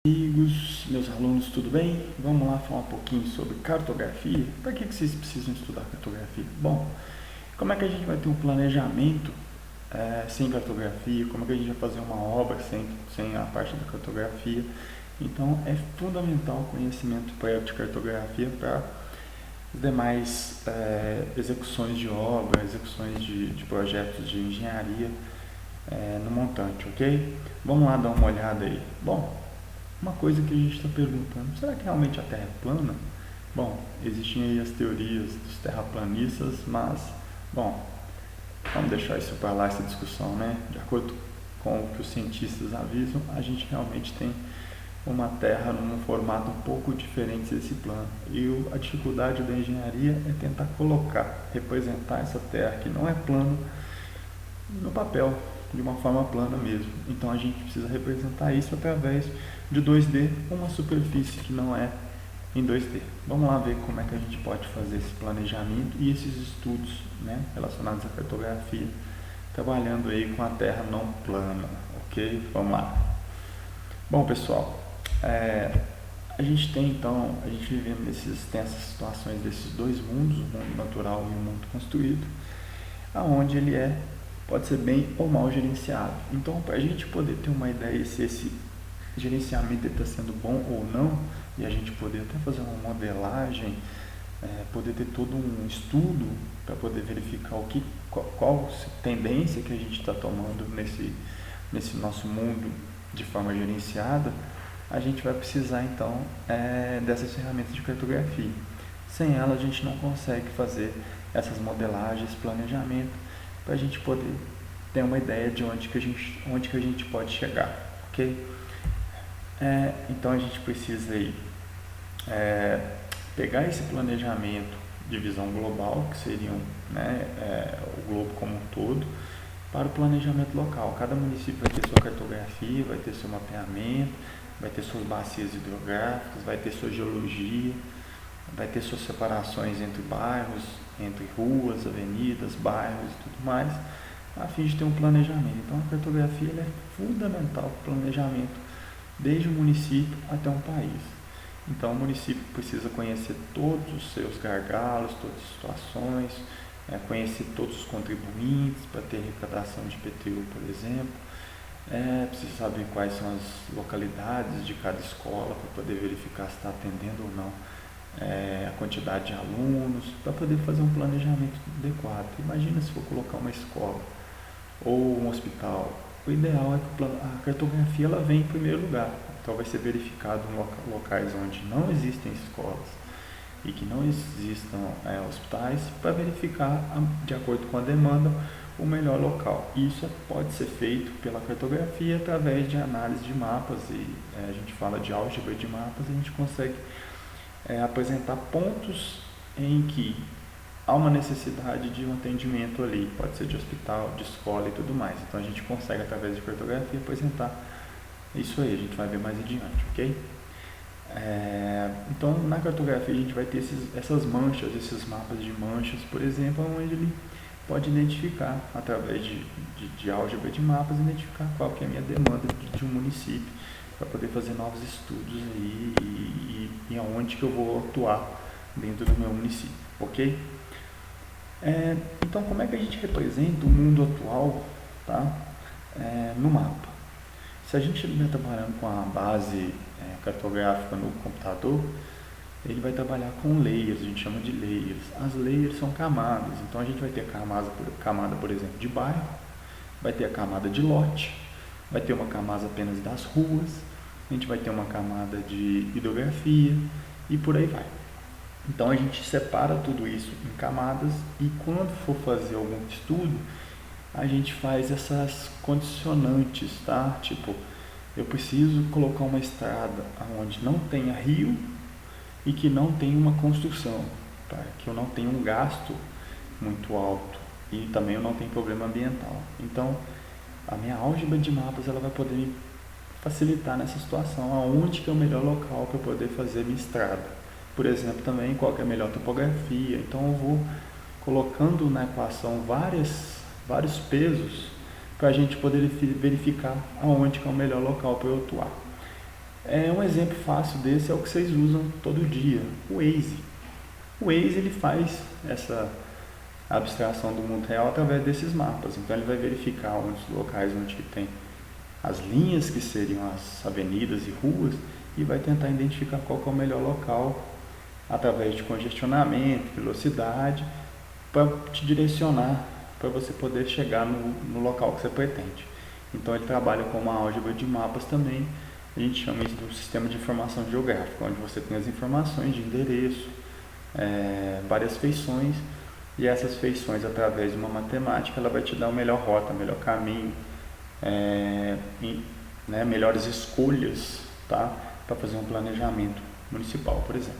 Amigos, meus alunos, tudo bem? Vamos lá falar um pouquinho sobre cartografia. Para que vocês precisam estudar cartografia? Bom, como é que a gente vai ter um planejamento sem cartografia? Como é que a gente vai fazer uma obra sem a parte da cartografia? Então, é fundamental o conhecimento prévio de cartografia para as demais execuções de obra, execuções de projetos de engenharia no montante, ok? Vamos lá dar uma olhada aí. Bom, uma coisa que a gente está perguntando, será que realmente a Terra é plana? Bom, existem aí as teorias dos terraplanistas, mas, bom, vamos deixar isso para lá, essa discussão, né? De acordo com o que os cientistas avisam, a gente realmente tem uma Terra num formato um pouco diferente desse plano. E a dificuldade da engenharia é tentar representar essa Terra que não é plana no papel, de uma forma plana mesmo. Então a gente precisa representar isso através de 2D, uma superfície que não é em 2D. Vamos lá ver como é que a gente pode fazer esse planejamento e esses estudos, né, relacionados à cartografia, trabalhando aí com a Terra não plana, ok? Vamos lá. Bom, pessoal, a gente vive tem essas situações desses dois mundos, o mundo natural e o mundo construído, aonde ele pode ser bem ou mal gerenciado. Então, para a gente poder ter uma ideia se esse gerenciamento está sendo bom ou não, e a gente poder até fazer uma modelagem, poder ter todo um estudo para poder verificar qual tendência que a gente está tomando nesse nosso mundo de forma gerenciada, a gente vai precisar então dessas ferramentas de cartografia. Sem ela a gente não consegue fazer essas modelagens, planejamento, para a gente poder ter uma ideia de onde que a gente pode chegar, ok? Então a gente precisa aí, pegar esse planejamento de visão global, que seriam o globo como um todo, para o planejamento local. Cada município vai ter sua cartografia, vai ter seu mapeamento, vai ter suas bacias hidrográficas, vai ter sua geologia, vai ter suas separações entre bairros, entre ruas, avenidas, bairros e tudo mais, a fim de ter um planejamento. Então a cartografia é fundamental para o planejamento, desde o município até um país. Então o município precisa conhecer todos os seus gargalos, todas as situações, conhecer todos os contribuintes para ter arrecadação de IPTU, por exemplo. Precisa saber quais são as localidades de cada escola para poder verificar se está atendendo ou não a quantidade de alunos, para poder fazer um planejamento adequado. Imagina se for colocar uma escola ou um hospital. O ideal é que a cartografia ela vem em primeiro lugar. Então vai ser verificado em locais onde não existem escolas e que não existam hospitais, para verificar, de acordo com a demanda, o melhor local. Isso pode ser feito pela cartografia através de análise de mapas, e a gente fala de álgebra de mapas, a gente consegue apresentar pontos em que há uma necessidade de um atendimento ali, pode ser de hospital, de escola e tudo mais. Então a gente consegue, através de cartografia, apresentar isso aí, a gente vai ver mais adiante, ok? Então na cartografia a gente vai ter essas manchas, esses mapas de manchas, por exemplo, onde ele pode identificar, através de álgebra de mapas, identificar qual que é a minha demanda de um município, para poder fazer novos estudos aí e aonde que eu vou atuar dentro do meu município, ok? Então, como é que a gente representa o mundo atual, tá? No mapa? Se a gente estiver trabalhando com a base cartográfica no computador, ele vai trabalhar com layers, a gente chama de layers. As layers são camadas, então a gente vai ter camada, por exemplo, de bairro, vai ter a camada de lote, vai ter uma camada apenas das ruas, a gente vai ter uma camada de hidrografia e por aí vai. Então a gente separa tudo isso em camadas, e quando for fazer algum estudo, a gente faz essas condicionantes, tá? Tipo, eu preciso colocar uma estrada onde não tenha rio e que não tenha uma construção, tá? Que eu não tenha um gasto muito alto e também eu não tenho problema ambiental. Então a minha álgebra de mapas ela vai poder me facilitar nessa situação, aonde que é o melhor local para poder fazer minha estrada. Por exemplo, também qual que é a melhor topografia. Então eu vou colocando na equação vários pesos para a gente poder verificar aonde que é o melhor local para eu atuar. Um exemplo fácil desse é o que vocês usam todo dia, o Waze. O Waze ele faz essa abstração do mundo real através desses mapas. Então ele vai verificar os locais onde tem as linhas que seriam as avenidas e ruas e vai tentar identificar qual que é o melhor local através de congestionamento, velocidade, para te direcionar para você poder chegar no local que você pretende. Então ele trabalha com uma álgebra de mapas também. A gente chama isso de um sistema de informação geográfica, onde você tem as informações de endereço, várias feições, e essas feições, através de uma matemática, ela vai te dar a melhor rota, melhor caminho, melhores escolhas, tá? Para fazer um planejamento municipal, por exemplo.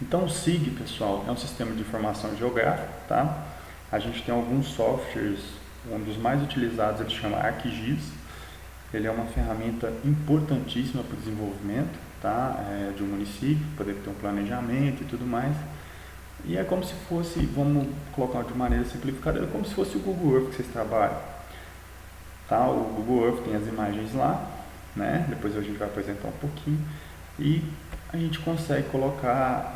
Então o SIG, pessoal, é um sistema de informação geográfica, tá? A gente tem alguns softwares, um dos mais utilizados ele chama ArcGIS. Ele é uma ferramenta importantíssima para o desenvolvimento, tá? De um município, poder ter um planejamento e tudo mais. E é como se fosse, vamos colocar de maneira simplificada, é como se fosse o Google Earth que vocês trabalham. Tá? O Google Earth tem as imagens lá, né? Depois a gente vai apresentar um pouquinho. E a gente consegue colocar,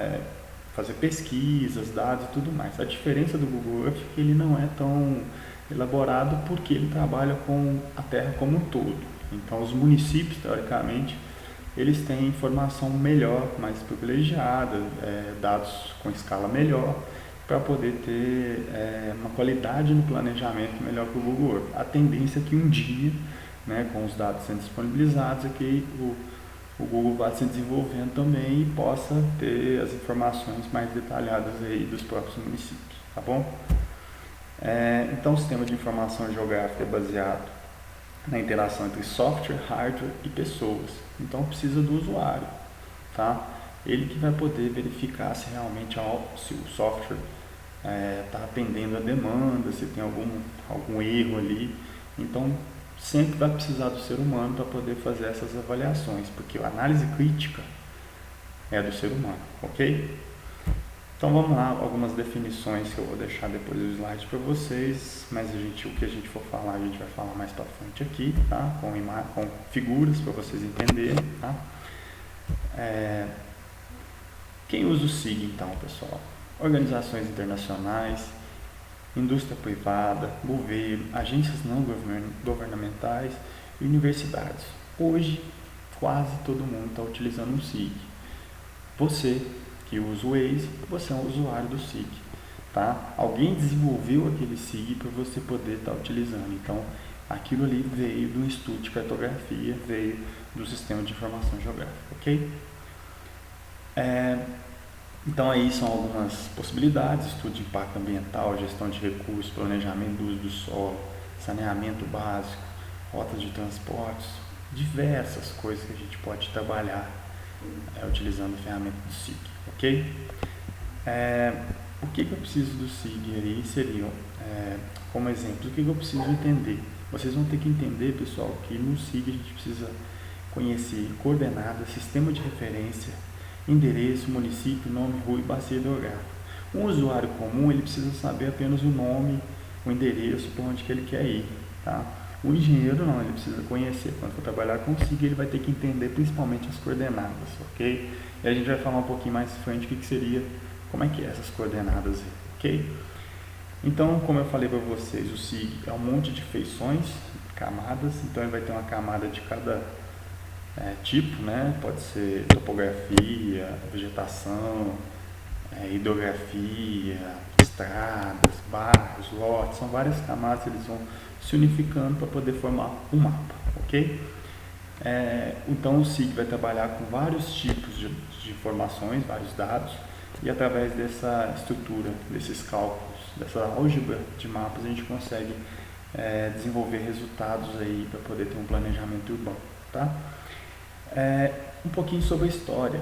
fazer pesquisas, dados e tudo mais. A diferença do Google Earth é que ele não é tão elaborado porque ele trabalha com a Terra como um todo. Então os municípios, teoricamente, eles têm informação melhor, mais privilegiada, dados com escala melhor, para poder ter uma qualidade no planejamento melhor que o Google Earth. A tendência é que um dia, né, com os dados sendo disponibilizados, é que o Google vá se desenvolvendo também e possa ter as informações mais detalhadas aí dos próprios municípios, tá bom? Então o sistema de informação geográfica é baseado na interação entre software, hardware e pessoas. Então precisa do usuário, tá? Ele que vai poder verificar se realmente se o software está atendendo a demanda, se tem algum erro ali. Então sempre vai precisar do ser humano para poder fazer essas avaliações, porque a análise crítica é do ser humano, ok? Então vamos lá, algumas definições que eu vou deixar depois do slide para vocês, mas o que a gente for falar, a gente vai falar mais para frente aqui, tá? Com figuras para vocês entenderem, tá? Quem usa o SIG então, pessoal? Organizações internacionais, indústria privada, governo, agências não governamentais e universidades. Hoje, quase todo mundo está utilizando um SIG. Você que usa o Waze, você é um usuário do SIG, tá? Alguém desenvolveu aquele SIG para você poder estar utilizando. Então, aquilo ali veio do estudo de cartografia, veio do sistema de informação geográfica, ok? Então aí são algumas possibilidades: estudo de impacto ambiental, gestão de recursos, planejamento do uso do solo, saneamento básico, rotas de transportes, diversas coisas que a gente pode trabalhar utilizando a ferramenta do SIG, ok? O que eu preciso do SIG aí seriam, como exemplo, o que eu preciso entender? Vocês vão ter que entender, pessoal, que no SIG a gente precisa conhecer coordenadas, sistema de referência, endereço, município, nome, rua e bacia hidrográfica. Um usuário comum, ele precisa saber apenas o nome, o endereço, para onde que ele quer ir, tá? O engenheiro não, ele precisa conhecer. Quando for trabalhar com o SIG, ele vai ter que entender principalmente as coordenadas, ok? E a gente vai falar um pouquinho mais à frente o que seria, como é que é essas coordenadas, ok? Então, como eu falei para vocês, o SIG é um monte de feições, camadas, então ele vai ter uma camada de cada tipo, né? Pode ser topografia, vegetação, hidrografia, estradas, bairros, lotes, são várias camadas, eles vão se unificando para poder formar um mapa, ok? Então o SIG vai trabalhar com vários tipos de informações, vários dados, e através dessa estrutura, desses cálculos, dessa álgebra de mapas, a gente consegue desenvolver resultados aí para poder ter um planejamento urbano, tá? Um pouquinho sobre a história.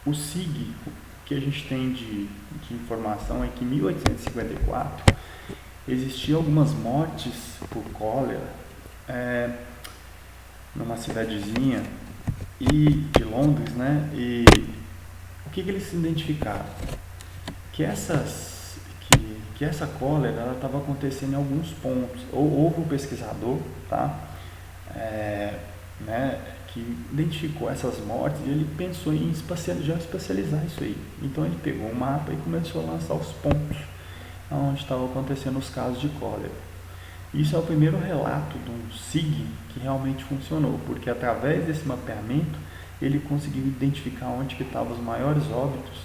O SIG, o que a gente tem de informação é que em 1854 existiam algumas mortes por cólera numa cidadezinha de Londres, né? E o que eles se identificaram? Que essa cólera estava acontecendo em alguns pontos. Houve um pesquisador, tá? que identificou essas mortes e ele pensou em já espacializar isso aí. Então ele pegou o mapa e começou a lançar os pontos onde estavam acontecendo os casos de cólera. Isso é o primeiro relato de um SIG que realmente funcionou, porque através desse mapeamento ele conseguiu identificar onde que estavam os maiores óbitos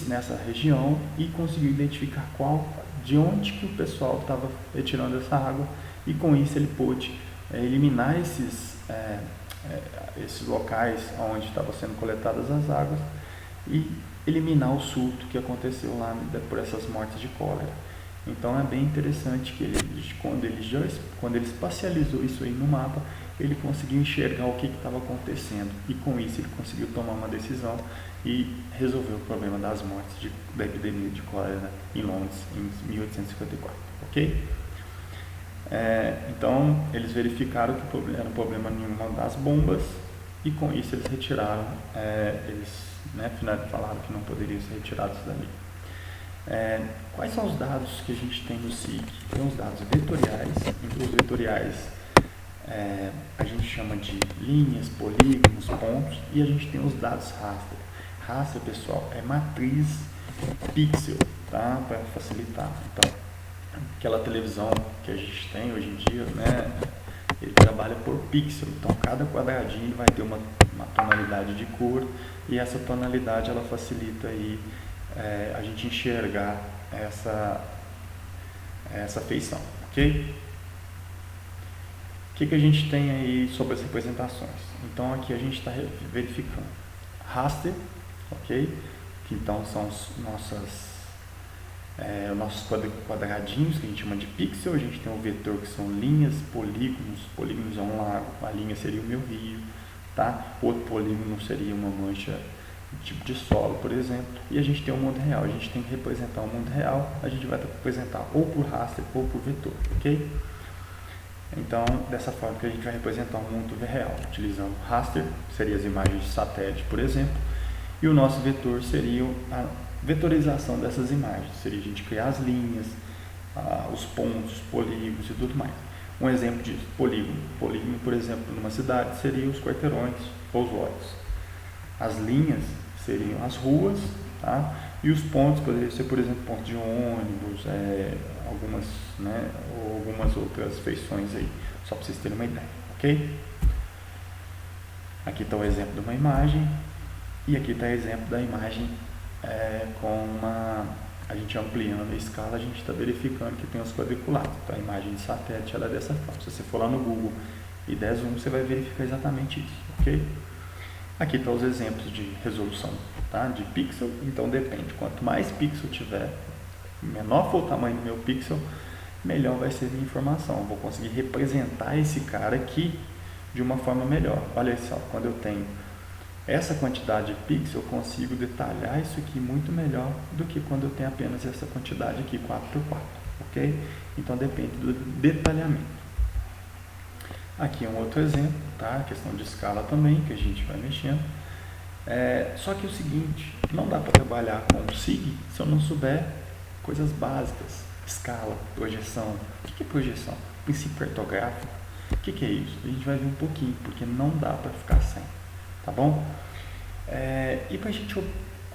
nessa região e conseguiu identificar de onde que o pessoal estava retirando essa água, e com isso ele pôde eliminar esses locais onde estavam sendo coletadas as águas e eliminar o surto que aconteceu lá por essas mortes de cólera. Então é bem interessante que quando ele espacializou isso aí no mapa, ele conseguiu enxergar o que estava acontecendo, e com isso ele conseguiu tomar uma decisão e resolver o problema das mortes da epidemia de cólera em Londres em 1854, ok? Então eles verificaram que era um problema em uma das bombas, e com isso eles retiraram, falaram que não poderiam ser retirados dali. Quais são os dados que a gente tem no SIG? Tem os dados vetoriais. Entre os vetoriais a gente chama de linhas, polígonos, pontos, e a gente tem os dados raster. Raster, pessoal, é matriz pixel, tá? Para facilitar. Então, aquela televisão que a gente tem hoje em dia, né, ele trabalha por pixel. Então, cada quadradinho ele vai ter uma tonalidade de cor, e essa tonalidade ela facilita aí a gente enxergar essa feição, ok? O que a gente tem aí sobre as representações? Então aqui a gente está verificando raster, ok? Que então são os nossos quadradinhos, que a gente chama de pixel. A gente tem um vetor que são linhas, polígonos. Polígonos é um lago, a linha seria o meu rio, tá? Outro polígono seria uma mancha tipo de solo, por exemplo. E a gente tem o mundo real. A gente tem que representar o mundo real, a gente vai representar ou por raster ou por vetor, ok? Então, dessa forma que a gente vai representar o mundo real, utilizando raster, seriam as imagens de satélite, por exemplo, e o nosso vetor seria a vetorização dessas imagens, seria a gente criar as linhas, os pontos, polígonos e tudo mais. Um exemplo disso, polígono. Polígono, por exemplo, numa cidade seria os quarteirões ou os lotes. As linhas seriam as ruas, tá? E os pontos poderiam ser, por exemplo, pontos de ônibus, algumas outras feições aí, só para vocês terem uma ideia, ok? Aqui está o exemplo de uma imagem, e aqui está o exemplo da imagem a gente ampliando a escala, a gente está verificando que tem os quadriculados. Então a imagem de satélite ela é dessa forma. Se você for lá no Google e der zoom, você vai verificar exatamente isso, ok? Aqui estão os exemplos de resolução, tá? De pixel. Então depende, quanto mais pixel tiver, menor for o tamanho do meu pixel, melhor vai ser a minha informação. Eu vou conseguir representar esse cara aqui de uma forma melhor. Olha só, quando eu tenho essa quantidade de pixel, eu consigo detalhar isso aqui muito melhor do que quando eu tenho apenas essa quantidade aqui, 4x4, ok? Então depende do detalhamento. Aqui é um outro exemplo, tá? Questão de escala também, que a gente vai mexendo. Só que é o seguinte, não dá para trabalhar com o SIG se eu não souber coisas básicas, escala, projeção. O que é projeção? Princípio cartográfico. O que é isso? A gente vai ver um pouquinho, porque não dá para ficar sem, tá bom? E pra gente,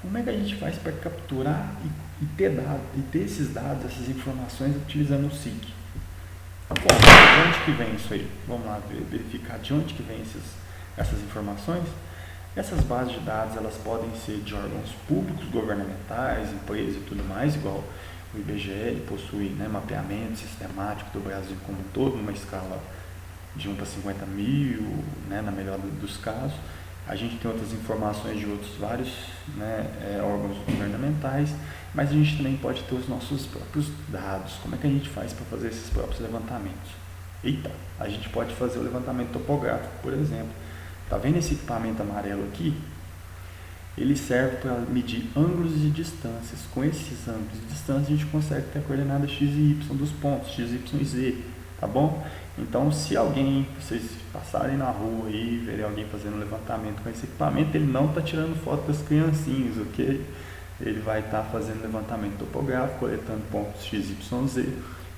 como é que a gente faz para capturar e ter esses dados, essas informações utilizando o SIG? Bom, de onde que vem isso aí? Vamos lá verificar de onde que vem essas informações. Essas bases de dados, elas podem ser de órgãos públicos, governamentais, empresas e tudo mais, igual o IBGE, ele possui, né, mapeamento sistemático do Brasil como um todo, numa escala de 1 para 50 mil, né, na melhor dos casos. A gente tem outras informações de outros vários, né, órgãos governamentais, mas a gente também pode ter os nossos próprios dados. Como é que a gente faz para fazer esses próprios levantamentos? A gente pode fazer o levantamento topográfico, por exemplo. Tá vendo esse equipamento amarelo aqui? Ele serve para medir ângulos e distâncias. Com esses ângulos e distâncias a gente consegue ter a coordenada x e y dos pontos, x, y e z, tá bom? Então, se vocês passarem na rua e verem alguém fazendo levantamento com esse equipamento, ele não está tirando foto das criancinhas, ok? Ele vai estar fazendo levantamento topográfico, coletando pontos x, y, z,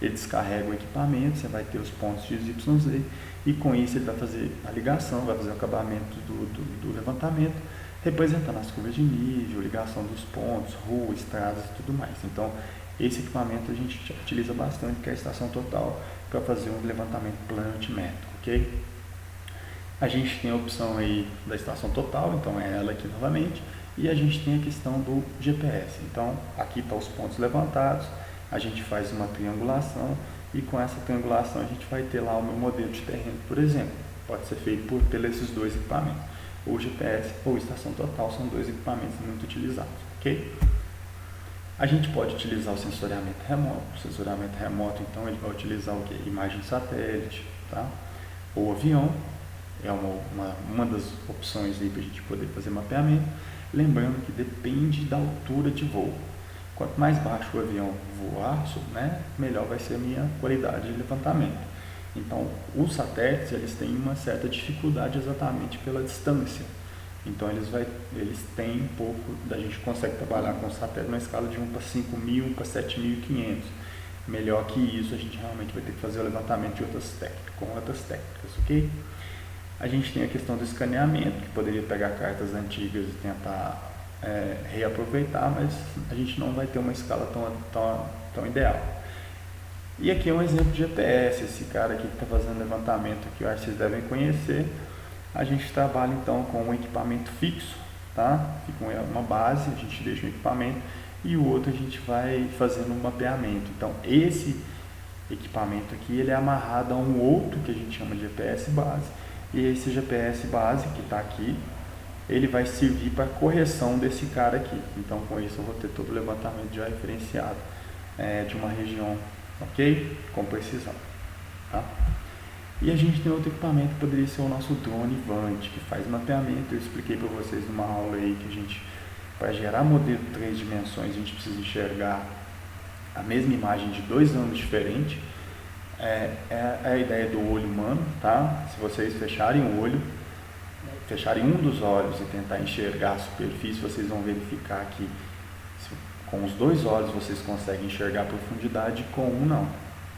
ele descarrega o equipamento, você vai ter os pontos X, Y, Z, e com isso ele vai fazer a ligação, vai fazer o acabamento do levantamento, representando as curvas de nível, ligação dos pontos, ruas, estradas e tudo mais. Então, esse equipamento a gente utiliza bastante, que é a estação total, para fazer um levantamento planimétrico, ok? A gente tem a opção aí da estação total, então é ela aqui novamente, e a gente tem a questão do GPS. Então, aqui estão os pontos levantados, a gente faz uma triangulação, e com essa triangulação a gente vai ter lá o meu modelo de terreno, por exemplo. Pode ser feito por esses dois equipamentos. Ou GPS ou estação total são dois equipamentos muito utilizados, ok? A gente pode utilizar o sensoriamento remoto. O sensoriamento remoto, então, ele vai utilizar o quê? Imagem satélite, tá? Ou avião, é uma das opções aí para a gente poder fazer mapeamento. Lembrando que depende da altura de voo. Quanto mais baixo o avião voar, né, melhor vai ser a minha qualidade de levantamento. Então, os satélites, eles têm uma certa dificuldade exatamente pela distância. Então, eles têm um pouco, a gente consegue trabalhar com satélite na escala de 1 para 5.000, 1 para 7.500. Melhor que isso, a gente realmente vai ter que fazer o levantamento de outras técnicas, ok? A gente tem a questão do escaneamento, que poderia pegar cartas antigas e tentar reaproveitar, mas a gente não vai ter uma escala tão ideal. E aqui é um exemplo de GPS, esse cara aqui que está fazendo levantamento aqui, eu acho que vocês devem conhecer. A gente trabalha então com um equipamento fixo, tá? Fica uma base, a gente deixa um equipamento e o outro a gente vai fazendo um mapeamento. Então esse equipamento aqui, ele é amarrado a um outro que a gente chama de GPS base, e esse GPS base que está aqui, ele vai servir para correção desse cara aqui. Então com isso eu vou ter todo o levantamento já referenciado de uma região, ok? Com precisão, tá? E a gente tem outro equipamento que poderia ser o nosso drone Vant, que faz mapeamento. Eu expliquei para vocês numa aula aí que a gente, para gerar modelo de 3 dimensões, a gente precisa enxergar a mesma imagem de 2 ângulos diferentes. É a ideia do olho humano, tá? Se vocês fecharem o olho, fecharem um dos olhos e tentar enxergar a superfície, vocês vão verificar que com os 2 olhos vocês conseguem enxergar a profundidade, com um não.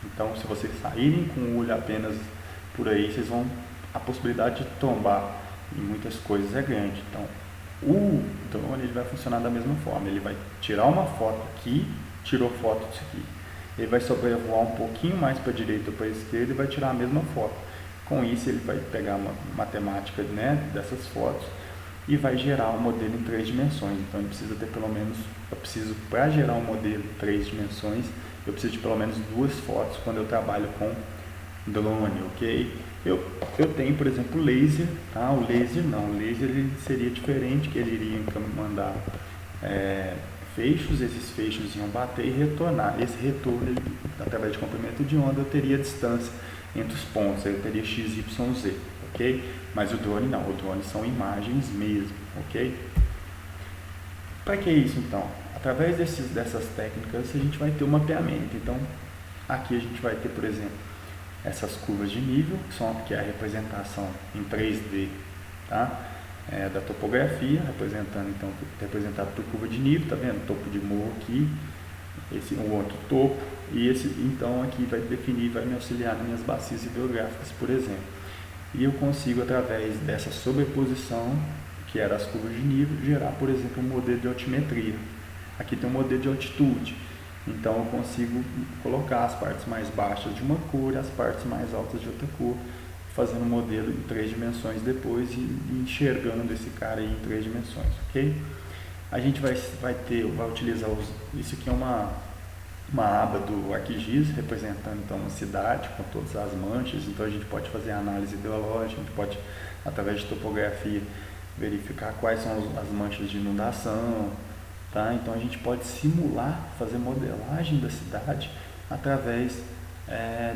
Então, se vocês saírem com o olho apenas por aí, a possibilidade de tombar em muitas coisas é grande. Então, o drone ele vai funcionar da mesma forma. Ele vai tirar uma foto aqui, tirou foto disso aqui. Ele vai sobrevoar um pouquinho mais para a direita ou para a esquerda e vai tirar a mesma foto. Com isso, ele vai pegar uma matemática, né, dessas fotos e vai gerar um modelo em 3 dimensões. Então, ele precisa ter pelo menos, para gerar um modelo em 3 dimensões, eu preciso de pelo menos 2 fotos quando eu trabalho com drone, ok? Eu tenho, por exemplo, laser, tá? O laser ele seria diferente, que ele iria mandar feixes, esses feixes iam bater e retornar. Esse retorno, através de comprimento de onda, eu teria a distância entre os pontos, aí eu teria x, y, z, ok? Mas o drone não, o drone são imagens mesmo, ok? Para que isso então? Através dessas técnicas a gente vai ter um mapeamento. Então aqui a gente vai ter, por exemplo, essas curvas de nível, que é a representação em 3D, tá? Da topografia, representado por curva de nível, tá vendo? Topo de morro aqui, um outro topo, e esse então aqui vai definir, vai me auxiliar nas minhas bacias hidrográficas, por exemplo. E eu consigo, através dessa sobreposição, que era as curvas de nível, gerar, por exemplo, um modelo de altimetria. Aqui tem um modelo de altitude, então eu consigo colocar as partes mais baixas de uma cor e as partes mais altas de outra cor, fazendo um modelo em 3 dimensões depois e enxergando esse cara aí em 3 dimensões, ok? A gente vai utilizar isso aqui é uma aba do ArcGIS representando então uma cidade com todas as manchas. Então a gente pode fazer análise hidrológica, a gente pode, através de topografia, verificar quais são as manchas de inundação, tá? Então a gente pode simular, fazer modelagem da cidade através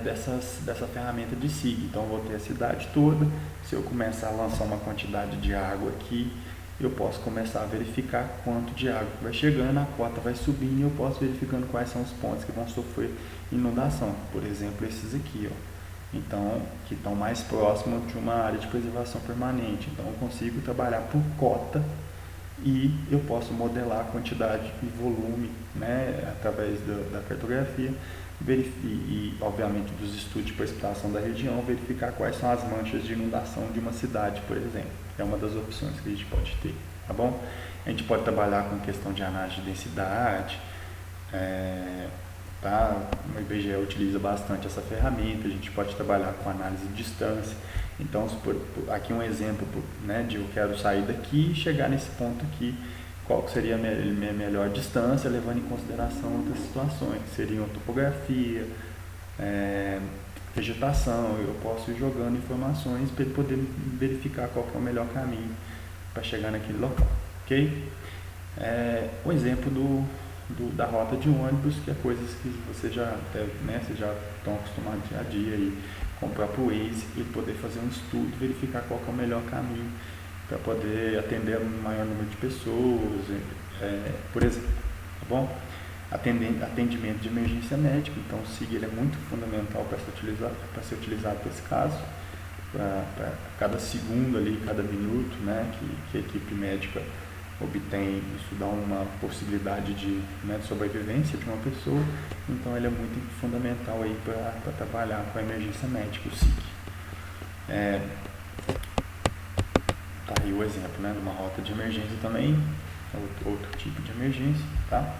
dessa ferramenta de SIG. Então eu vou ter a cidade toda. Se eu começar a lançar uma quantidade de água aqui, eu posso começar a verificar quanto de água vai chegando, a cota vai subindo e eu posso verificando quais são os pontos que vão sofrer inundação. Por exemplo, esses aqui, ó. Então, que estão mais próximos de uma área de preservação permanente. Então eu consigo trabalhar por cota e eu posso modelar a quantidade e volume, né, através da cartografia, e obviamente dos estudos de precipitação da região, verificar quais são as manchas de inundação de uma cidade, por exemplo. É uma das opções que a gente pode ter, tá bom? A gente pode trabalhar com questão de análise de densidade, tá? O IBGE utiliza bastante essa ferramenta. A gente pode trabalhar com análise de distância. Então, aqui um exemplo, né, de eu quero sair daqui e chegar nesse ponto aqui, qual seria a minha melhor distância, levando em consideração outras situações, que seriam topografia, vegetação. Eu posso ir jogando informações para ele poder verificar qual que é o melhor caminho para chegar naquele local, ok? Um exemplo da rota de ônibus, que é coisas que você já estão acostumados dia a dia aí, com o próprio Waze, para ele poder fazer um estudo, verificar qual que é o melhor caminho para poder atender o maior número de pessoas, por exemplo, tá bom? Atendimento de emergência médica. Então o SIG ele é muito fundamental para ser utilizado para esse caso, para cada segundo ali, cada minuto, né, que a equipe médica obtém, isso dá uma possibilidade de sobrevivência de uma pessoa. Então ele é muito fundamental aí para trabalhar com a emergência médica, o SIG. Tá aí o exemplo, né, de uma rota de emergência também, outro tipo de emergência, tá?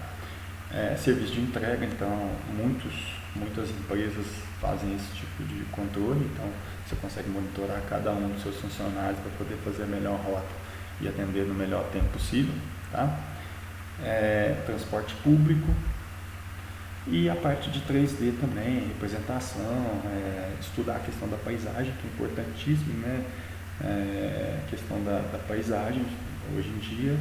Serviço de entrega. Então muitas empresas fazem esse tipo de controle. Então você consegue monitorar cada um dos seus funcionários para poder fazer a melhor rota e atender no melhor tempo possível, tá? Transporte público e a parte de 3D também, representação, estudar a questão da paisagem, que é importantíssimo, né? A questão da paisagem hoje em dia.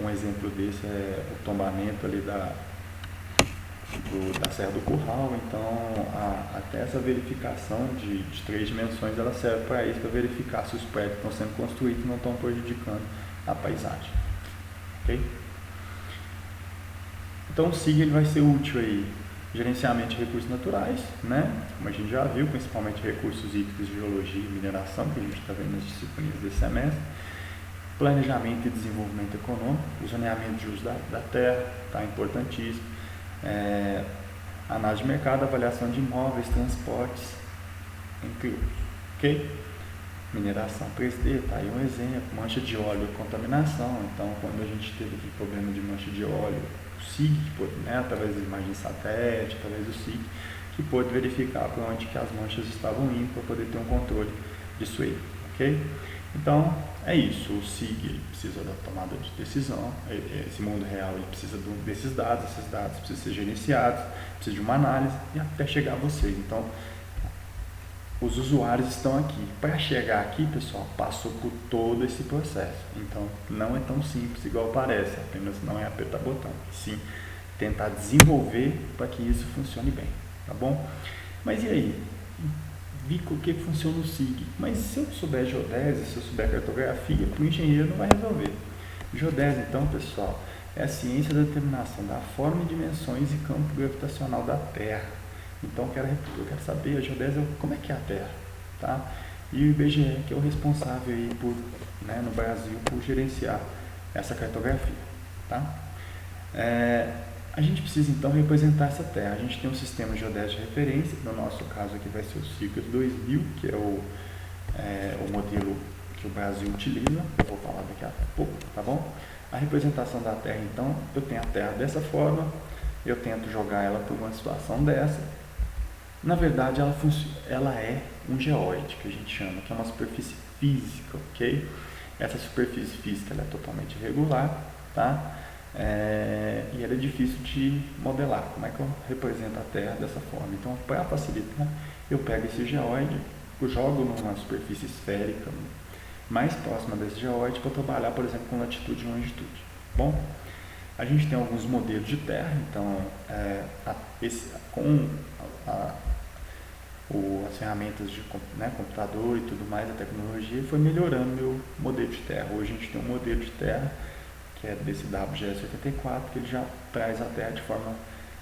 Um exemplo desse é o tombamento ali da Serra do Curral. Então até essa verificação de 3 dimensões ela serve para isso, para verificar se os prédios que estão sendo construídos não estão prejudicando a paisagem, ok? Então o SIG ele vai ser útil aí, gerenciamento de recursos naturais, né? Como a gente já viu, principalmente recursos hídricos, geologia e mineração, que a gente está vendo nas disciplinas desse semestre. Planejamento e desenvolvimento econômico, o zoneamento de uso da terra, tá importantíssimo. Análise de mercado, avaliação de imóveis, transportes, entre outros, ok? Mineração 3D, tá aí um exemplo. Mancha de óleo e contaminação. Então, quando a gente teve aquele problema de mancha de óleo, o SIG, através da imagem satélite, através do SIG, que pôde verificar para onde que as manchas estavam indo, para poder ter um controle disso aí, ok? Então, é isso. O SIG ele precisa da tomada de decisão. Esse mundo real ele precisa desses dados. Esses dados precisam ser gerenciados, precisa de uma análise e até chegar a vocês. Então, os usuários estão aqui. Para chegar aqui, pessoal, passou por todo esse processo. Então, não é tão simples igual parece. Apenas não é apertar botão. Sim, tentar desenvolver para que isso funcione bem, tá bom? Mas e aí? Vi o que funciona o SIG, mas se eu souber geodésia, se eu souber cartografia, para o engenheiro não vai resolver. Geodésia, então, pessoal, é a ciência da determinação da forma e dimensões e campo gravitacional da Terra. Então, eu quero saber, a geodésia, como é que é a Terra, tá? E o IBGE, que é o responsável aí no Brasil, por gerenciar essa cartografia, tá? A gente precisa então representar essa Terra. A gente tem um sistema geodésico de referência, no nosso caso aqui vai ser o CIGRAS 2000, que é o modelo que o Brasil utiliza. Eu vou falar daqui a pouco, tá bom? A representação da Terra, então, eu tenho a Terra dessa forma, eu tento jogar ela por uma situação dessa. Na verdade, ela é um geóide, que a gente chama, que é uma superfície física, ok? Essa superfície física ela é totalmente irregular, tá? E ela é difícil de modelar. Como é que eu represento a Terra dessa forma? Então, para facilitar, eu pego esse geóide, eu jogo numa superfície esférica mais próxima desse geóide para trabalhar, por exemplo, com latitude e longitude. Bom, a gente tem alguns modelos de Terra. Então, as ferramentas de computador e tudo mais, a tecnologia foi melhorando meu modelo de Terra. Hoje a gente tem um modelo de Terra que é desse WGS84, que ele já traz a Terra de forma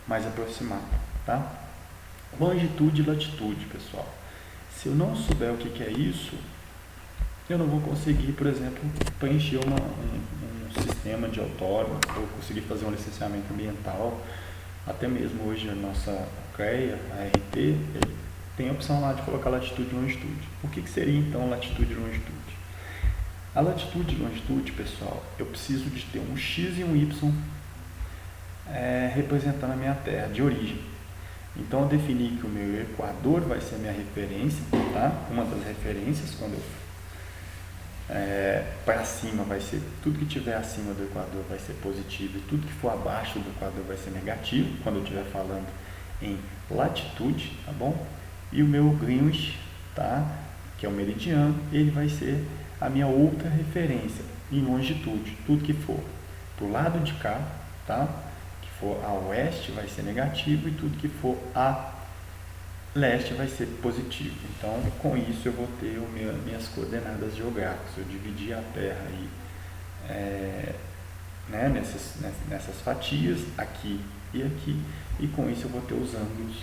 mais aproximada, tá? Longitude e latitude, pessoal. Se eu não souber o que é isso, eu não vou conseguir, por exemplo, preencher um sistema de outorga, ou conseguir fazer um licenciamento ambiental, Até mesmo hoje a nossa CREA, a RT, ele tem a opção lá de colocar latitude e longitude. O que seria então latitude e longitude? A latitude e longitude, pessoal, eu preciso de ter um X e um Y representando a minha Terra de origem. Então eu defini que o meu equador vai ser a minha referência, tá? Uma das referências, quando eu para cima vai ser, tudo que tiver acima do equador vai ser positivo e tudo que for abaixo do equador vai ser negativo, quando eu estiver falando em latitude, tá bom? E o meu Greenwich, tá? Que é o meridiano, ele vai ser a minha outra referência em longitude, tudo que for pro lado de cá, tá? Que for a oeste vai ser negativo e tudo que for a leste vai ser positivo. Então, com isso eu vou ter minhas coordenadas geográficas. Eu dividi a Terra aí, nessas fatias, aqui e aqui, e com isso eu vou ter os ângulos,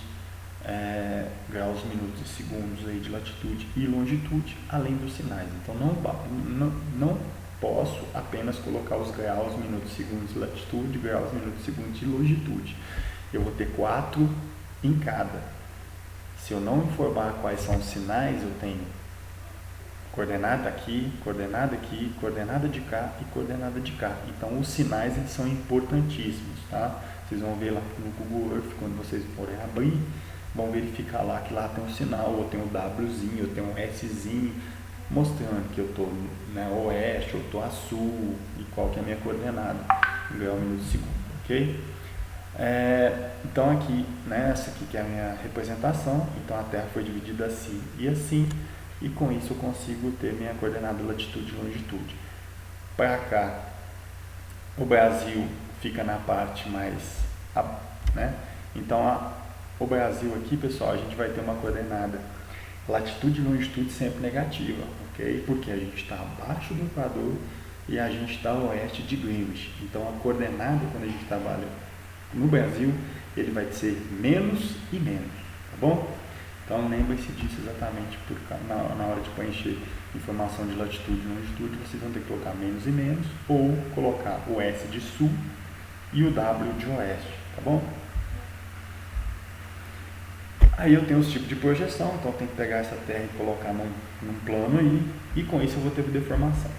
graus, minutos e segundos aí de latitude e longitude, além dos sinais. Então, não posso apenas colocar os graus, minutos, segundos de latitude, graus, minutos, segundos de longitude. Eu vou ter 4 em cada. Se eu não informar quais são os sinais, eu tenho coordenada aqui, coordenada de cá e coordenada de cá. Então, os sinais eles são importantíssimos, tá? Vocês vão ver lá no Google Earth, quando vocês forem abrir, vão verificar lá que lá tem um sinal, ou tem um Wzinho, ou tem um Szinho, mostrando que eu estou na oeste, eu estou a sul, e qual que é a minha coordenada, em grau, minuto, segundo, ok? Então aqui, essa aqui que é a minha representação, então a Terra foi dividida assim, e com isso eu consigo ter minha coordenada latitude e longitude. Para cá, o Brasil fica na parte mais, então o Brasil aqui, pessoal, a gente vai ter uma coordenada latitude e longitude sempre negativa, ok? Porque a gente está abaixo do equador e a gente está a oeste de Greenwich. Então a coordenada, quando a gente trabalha no Brasil, ele vai ser menos e menos, tá bom? Então lembre-se disso exatamente, na hora de preencher informação de latitude e longitude, vocês vão ter que colocar menos e menos, ou colocar o S de sul e o W de oeste, tá bom? Aí eu tenho os tipos de projeção, então eu tenho que pegar essa Terra e colocar num plano aí, e com isso eu vou ter deformação,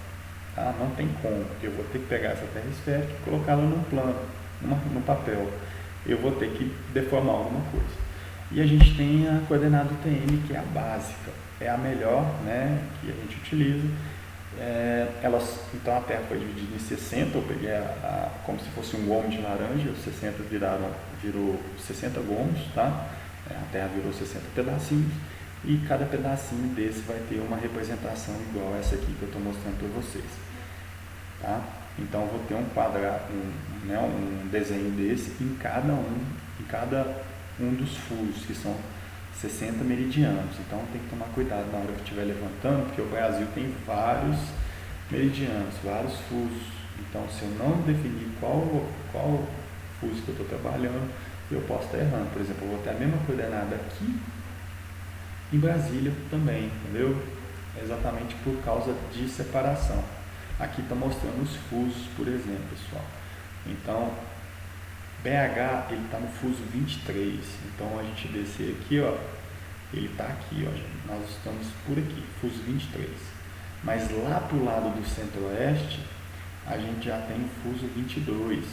tá? Não tem como, eu vou ter que pegar essa Terra esférica e colocá-la num plano, no papel, eu vou ter que deformar alguma coisa. E a gente tem a coordenada UTM, que é a básica, é a melhor, que a gente utiliza. Então a Terra foi dividida em 60, eu peguei como se fosse um gomo de laranja, os 60 virou 60 gomos, tá? A Terra virou 60 pedacinhos, e cada pedacinho desse vai ter uma representação igual a essa aqui que eu estou mostrando para vocês, tá? Então eu vou ter um desenho desse em cada um dos fusos, que são 60 meridianos. Então tem que tomar cuidado na hora que estiver levantando, porque o Brasil tem vários meridianos, vários fusos. Então se eu não definir qual fuso que eu estou trabalhando, eu posso estar errando. Por exemplo, eu vou ter a mesma coordenada aqui em Brasília também, entendeu? Exatamente por causa de separação. Aqui está mostrando os fusos, por exemplo, pessoal. Então, BH, ele está no fuso 23. Então, a gente descer aqui, ó, ele está aqui, ó, nós estamos por aqui, fuso 23. Mas lá para o lado do centro-oeste, a gente já tem o fuso 22.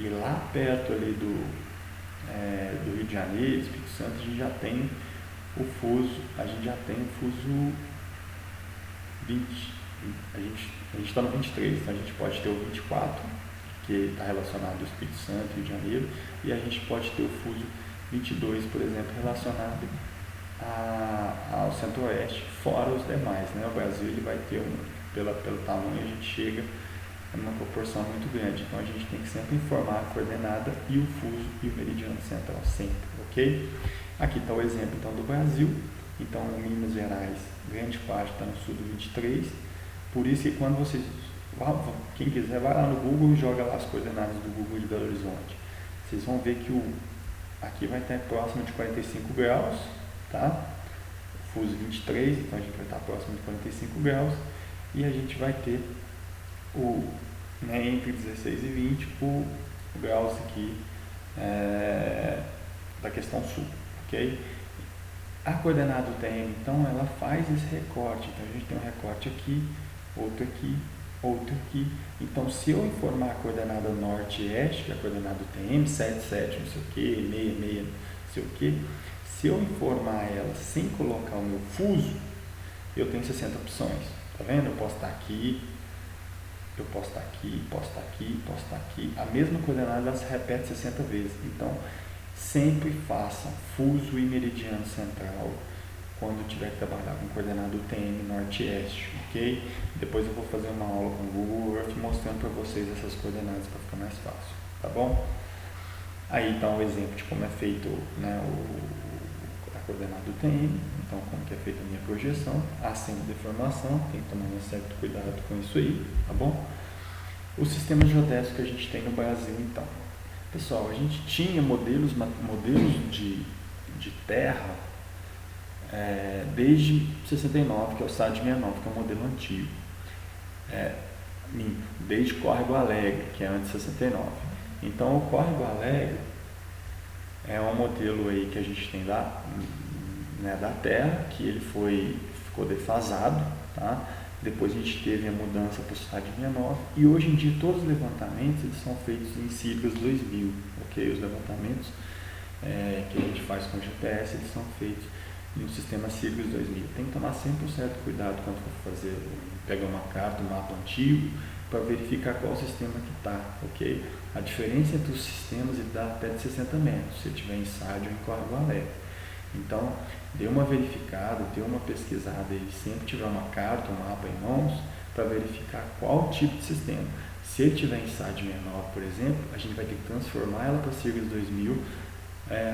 E lá perto ali do Rio de Janeiro, Espírito Santo, a gente já tem o fuso 20. A gente está no 23, então a gente pode ter o 24, que está relacionado ao Espírito Santo, Rio de Janeiro, e a gente pode ter o fuso 22, por exemplo, relacionado ao centro-oeste, fora os demais, O Brasil ele vai ter, pelo tamanho, a gente chega a uma proporção muito grande, então a gente tem que sempre informar a coordenada e o fuso e o meridiano central, sempre, ok? Aqui está o exemplo então do Brasil. Então Minas Gerais, grande parte está no sul do 23, por isso que quando vocês, quem quiser, vai lá no Google e joga lá as coordenadas do Google de Belo Horizonte. Vocês vão ver que aqui vai estar próximo de 45 graus, tá? Fuso 23, então a gente vai estar próximo de 45 graus, e a gente vai ter entre 16 e 20 o graus aqui da questão sul, ok? A coordenada UTM, então, ela faz esse recorte. Então, a gente tem um recorte aqui, outro aqui, outro aqui. Então, se eu informar a coordenada norte e oeste, que é a coordenada UTM, 7, 7, não sei o que, 6, 6, não sei o que, se eu informar ela sem colocar o meu fuso, eu tenho 60 opções. Tá vendo? Eu posso estar aqui, eu posso estar aqui, posso estar aqui, posso estar aqui. A mesma coordenada ela se repete 60 vezes. Então, sempre façam fuso e meridiano central quando tiver que trabalhar com coordenada UTM norte e oeste, ok? Depois eu vou fazer uma aula com o Google Earth mostrando para vocês essas coordenadas para ficar mais fácil, tá bom? Aí está um exemplo de como é feito, né, a coordenada UTM, então como que é feita a minha projeção, acima da deformação, tem que tomar um certo cuidado com isso aí, tá bom? O sistema geodésico que a gente tem no Brasil, então. Pessoal, a gente tinha modelos de terra desde 69, que é o SAD 69, que é um modelo antigo. Desde Córrego Alegre, que é antes de 69. Então, o Córrego Alegre é um modelo aí que a gente tem da terra, que ele ficou defasado, tá? Depois a gente teve a mudança para o SAD 69 e hoje em dia todos os levantamentos eles são feitos em siglas 2000, ok? Os levantamentos que a gente faz com o GPS eles são feitos no sistema siglas 2000. Tem que tomar sempre um certo cuidado quando for pegar uma carta, um mapa antigo, para verificar qual sistema que está, ok? A diferença entre os sistemas ele dá até de 60 metros, se tiver em SAD ou em Córrego Alegre. Então, dê uma verificada, dê uma pesquisada aí, sempre tiver uma carta, um mapa em mãos, para verificar qual tipo de sistema. Se ele tiver em SAD 69, por exemplo, a gente vai ter que transformar ela para siglas 2000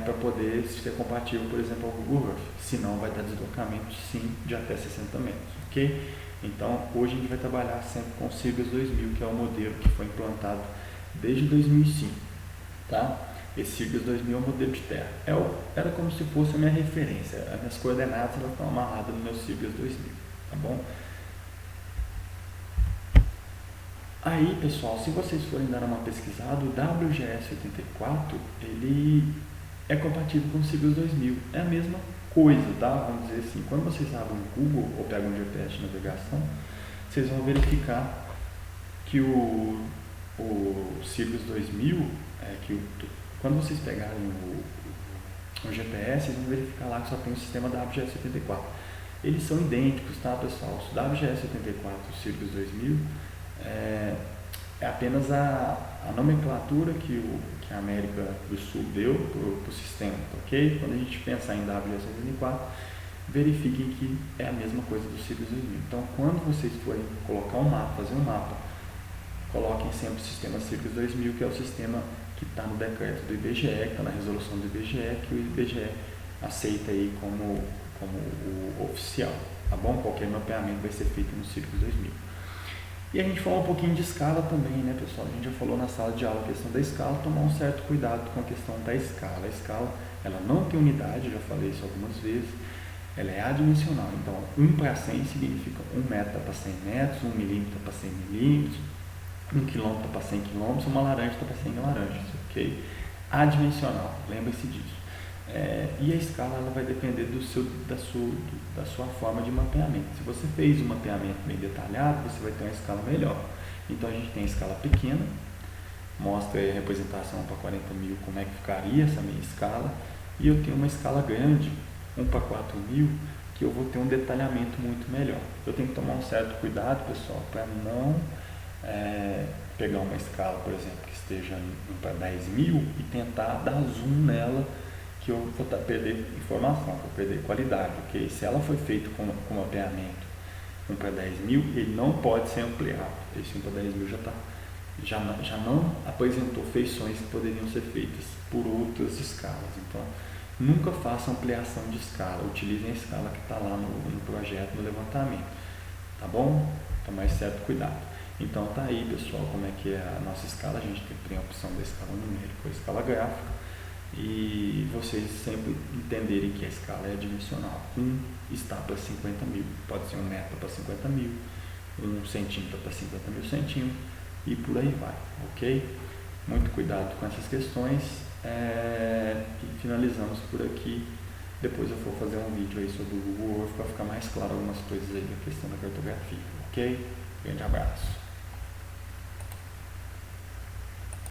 para poder ser compatível, por exemplo, ao Google Earth. Senão vai dar deslocamento, sim, de até 60 metros, ok? Então, hoje a gente vai trabalhar sempre com siglas 2000, que é o modelo que foi implantado desde 2005, tá? Esse siglas 2000 é o modelo de terra. Era como se fosse a minha referência. As minhas coordenadas elas estão amarradas no meu siglas 2000, tá bom? Aí, pessoal, se vocês forem dar uma pesquisada, o WGS84, ele é compatível com o siglas 2000. É a mesma coisa, tá? Vamos dizer assim, quando vocês abrem o Google ou pegam um GPS de navegação, vocês vão verificar que o siglas 2000, quando vocês pegarem o GPS, vocês vão verificar lá que só tem o sistema WGS84. Eles são idênticos, tá, pessoal? O WGS84 e o siglas 2000 é apenas a nomenclatura que a América do Sul deu para o sistema, ok? Quando a gente pensar em WGS84, verifiquem que é a mesma coisa do siglas 2000. Então, quando vocês forem colocar um mapa, fazer um mapa, coloquem sempre o sistema siglas 2000, que é o sistema que está no decreto do IBGE, que está na resolução do IBGE, que o IBGE aceita aí como o oficial, tá bom? Qualquer mapeamento vai ser feito no siglas 2000. E a gente falou um pouquinho de escala também, né, pessoal? A gente já falou na sala de aula a questão da escala, tomar um certo cuidado com a questão da escala. A escala, ela não tem unidade, já falei isso algumas vezes, ela é adimensional. Então, 1 para 100 significa 1 metro para 100 metros, 1 milímetro para 100 milímetros, 1 quilômetro para 100 quilômetros, uma laranja para 100 laranjas, ok? Adimensional, lembre-se disso. E a escala ela vai depender da sua forma de mapeamento. Se você fez um mapeamento bem detalhado, você vai ter uma escala melhor. Então a gente tem a escala pequena, mostra a representação para 40.000 como é que ficaria essa minha escala, e eu tenho uma escala grande, 1 para 4.000, que eu vou ter um detalhamento muito melhor. Eu tenho que tomar um certo cuidado, pessoal, para não pegar uma escala, por exemplo, que esteja 1 para 10.000 e tentar dar zoom nela, que eu vou perder informação, vou perder qualidade, ok? Se ela foi feita com mapeamento 1 para 10.000, ele não pode ser ampliado. Esse 1 para 10.000 já não apresentou feições que poderiam ser feitas por outras escalas. Então, nunca faça ampliação de escala, utilizem a escala que está lá no projeto, no levantamento, tá bom? Tomar certo cuidado. Então, tá aí, pessoal, como é que é a nossa escala. A gente tem a opção da escala numérica ou a escala gráfica. E vocês sempre entenderem que a escala é dimensional. 1 está para 50.000, pode ser 1 metro para 50.000, 1 centímetro para 50.000 centímetros, e por aí vai, ok? Muito cuidado com essas questões E finalizamos por aqui. Depois eu vou fazer um vídeo aí sobre o Google Earth para ficar mais claro algumas coisas aí da questão da cartografia, ok? Grande abraço.